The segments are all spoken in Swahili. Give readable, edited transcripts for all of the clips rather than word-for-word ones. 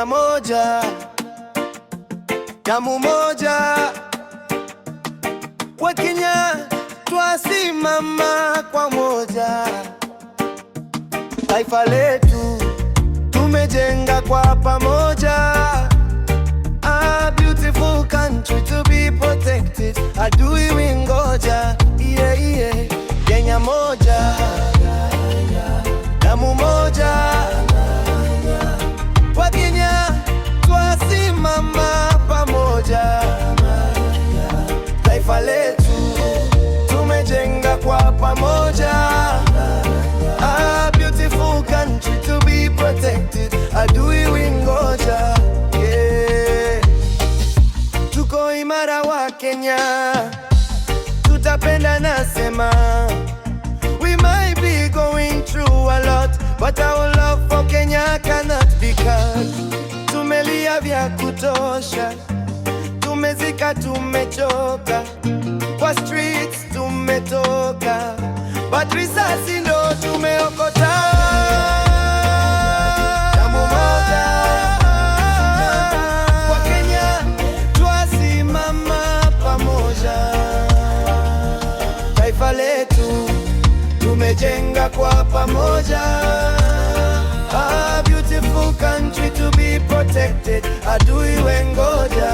Kenya moja, damu moja. Kwa Kenya twasimama kwa moja. Taifa letu tumejenga kwa pamoja. A beautiful country to be protected. Adui wingoja, yeah, yeah. Kenya moja, damu moja. Kwa Kenya twasimama pamoja. Taifa letu tumejenga kwa pamoja. A beautiful country to be protected. Adui wingoja, yeah. Tuko imara wa Kenya, tutapenda nasema. We might be going through a lot, but our love for Kenya cannot be cut. Tumelia vya kutosha, tumezika, tumechoka, kwa streets tumetoka, but risasi ndo tumeokota. Damu moja, kwa Kenya twasimama pamoja. Taifa letu tumejenga kwa pamoja. A beautiful country to be protected. Adui wengoja.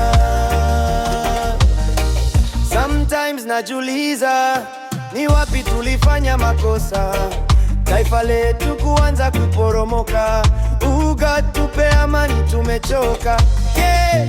Sometimes najuliza ni wapi tulifanya makosa, taifa letu kuanza kuporomoka. God tupe amani, tumechoka, yeah.